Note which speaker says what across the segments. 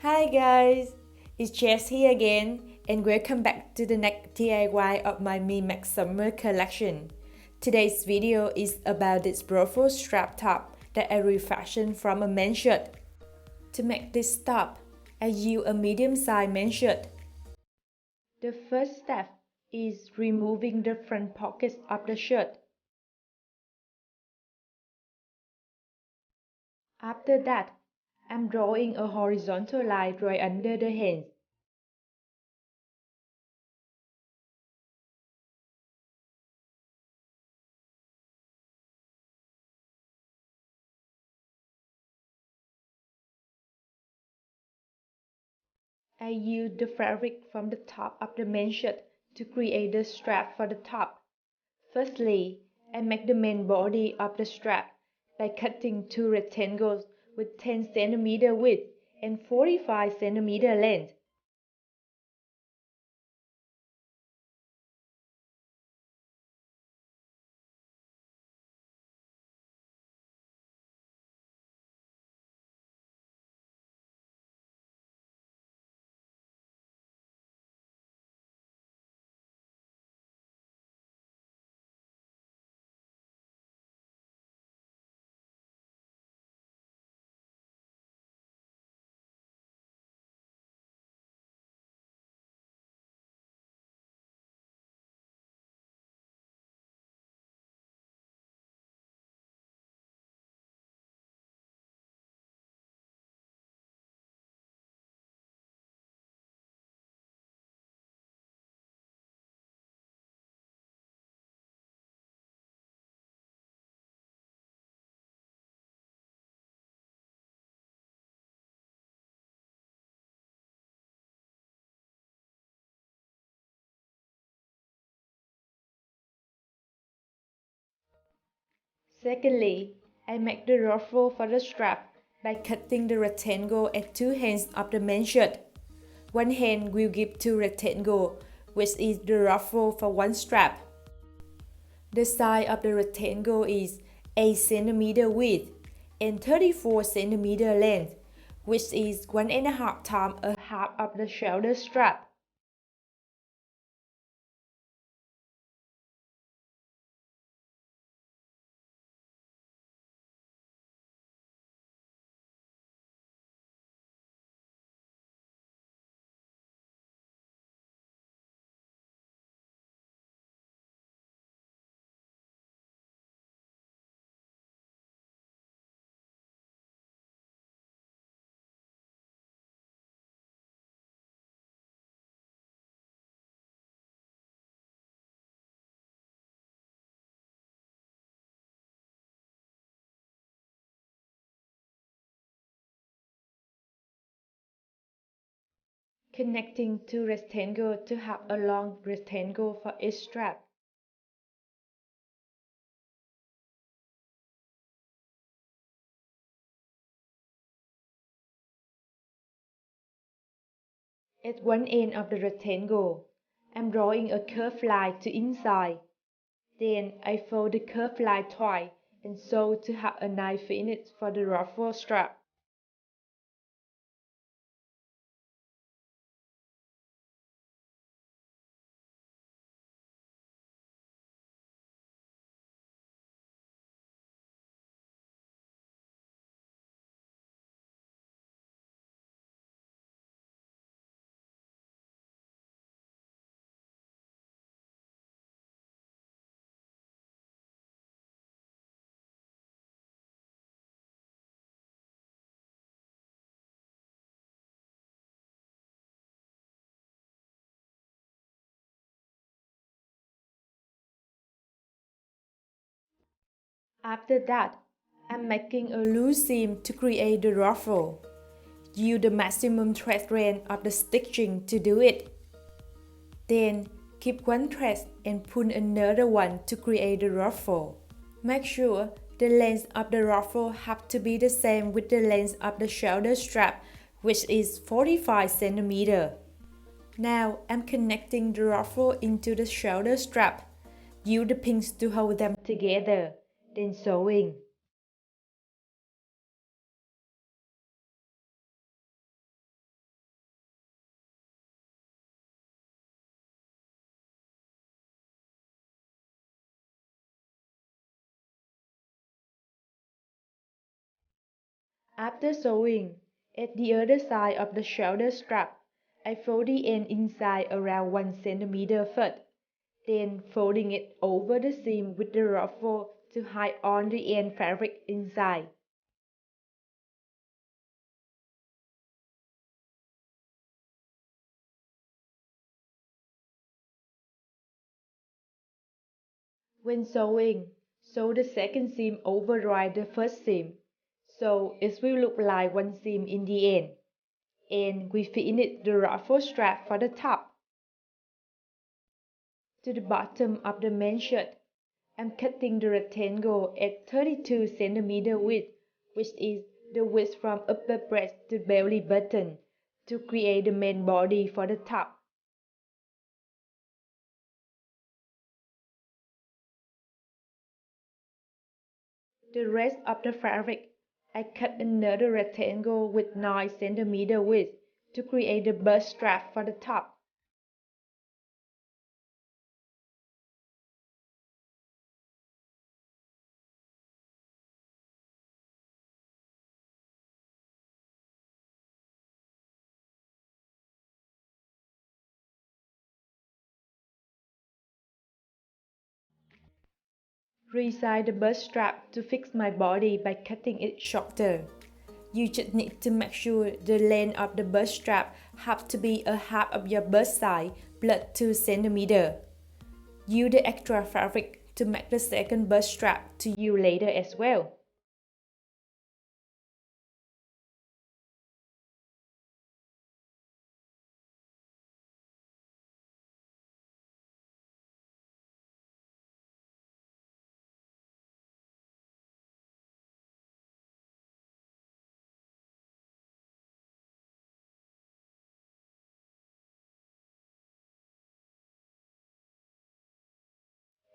Speaker 1: Hi guys, it's Jess here again and welcome back to the next DIY of my Me Max Summer collection. Today's video is about this ruffle strap top that I refashioned from a men's shirt. To make this top, I use a medium-sized men's shirt. The first step is removing the front pockets of the shirt. After that, I'm drawing a horizontal line right under the hem. I used the fabric from the top of the main shirt to create the strap for the top. Firstly, I make the main body of the strap by cutting two rectangles with 10 cm width and 45 cm length. Secondly, I make the ruffle for the strap by cutting the rectangle at two ends of the main shirt. One hand will give two rectangles, which is the ruffle for one strap. The size of the rectangle is 8 cm width and 34 cm length, which is 1.5 times a half of the shoulder strap. Connecting two rectangles to have a long rectangle for each strap. At one end of the rectangle, I'm drawing a curved line to inside. Then I fold the curved line twice and sew to have a nice finish for the ruffle strap. After that, I'm making a loose seam to create the ruffle. Use the maximum thread length of the stitching to do it. Then, keep one thread and pull another one to create the ruffle. Make sure the length of the ruffle have to be the same with the length of the shoulder strap, which is 45 cm. Now, I'm connecting the ruffle into the shoulder strap. Use the pins to hold them together, then sewing. After sewing, at the other side of the shoulder strap, I fold the end inside around 1 centimeter first, then folding it over the seam with the ruffle to hide on the end fabric inside. When sewing, sew the second seam over the first seam, so it will look like one seam in the end. And we finish the ruffle strap for the top. To the bottom of the main shirt, I'm cutting the rectangle at 32 centimeter width, which is the width from upper breast to belly button, to create the main body for the top. The rest of the fabric, I cut another rectangle with 9 centimeter width to create the bust strap for the top. Resize the bust strap to fix my body by cutting it shorter. You just need to make sure the length of the bust strap has to be a half of your bust size plus 2 centimeter. Use the extra fabric to make the second bust strap to use later as well.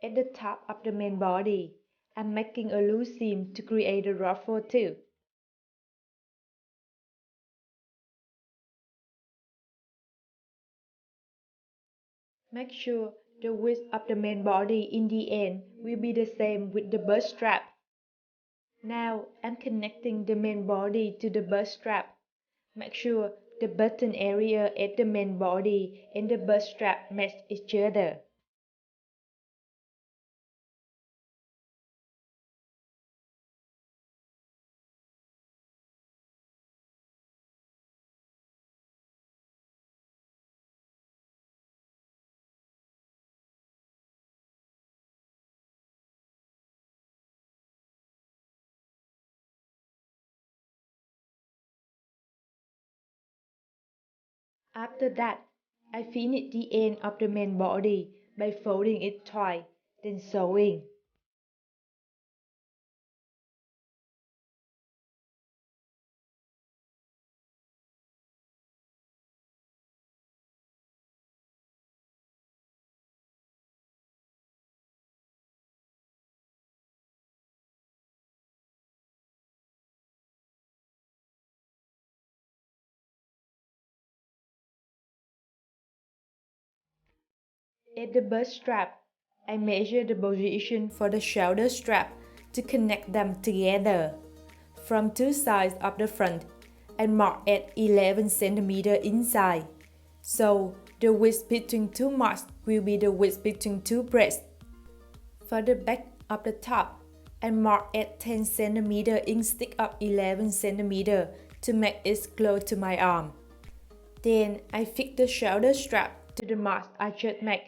Speaker 1: At the top of the main body, I'm making a loose seam to create a ruffle too. Make sure the width of the main body in the end will be the same with the bust strap. Now I'm connecting the main body to the bust strap. Make sure the button area at the main body and the bust strap match each other. After that, I finish the end of the main body by folding it twice, then sewing. At the bust strap, I measure the position for the shoulder strap to connect them together. From two sides of the front, I mark at 11 centimeter inside. So the width between two marks will be the width between two breasts. For the back of the top, I mark at 10 centimeter instead of 11 centimeter to make it close to my arm. Then I fix the shoulder strap to the marks I just made.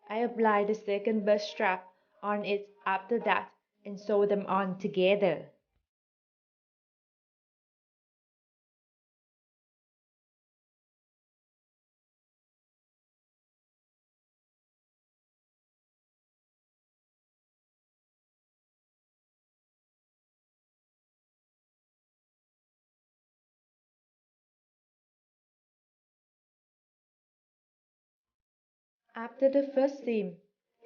Speaker 1: I apply the second bust strap on it after that and sew them on together. After the first seam,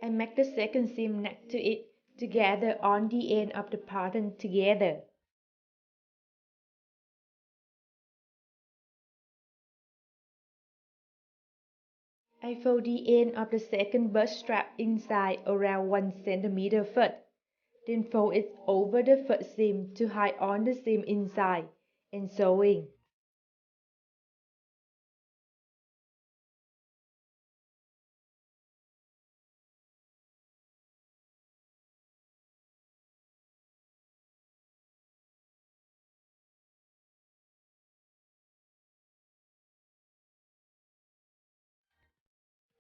Speaker 1: I make the second seam next to it together on the end of the pattern together. I fold the end of the second bust strap inside around 1 cm first, then fold it over the first seam to hide on the seam inside, and sewing.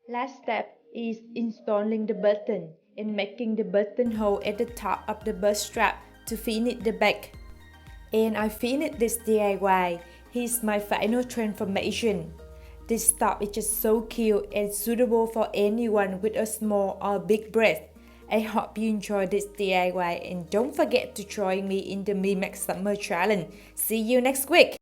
Speaker 1: Last step is installing the button and making the buttonhole at the top of the bust strap to finish the back. And I finished this DIY. Here's my final transformation. This top is just so cute and suitable for anyone with a small or big breast. I hope you enjoyed this DIY and don't forget to join me in the Me Max Summer Challenge. See you next week!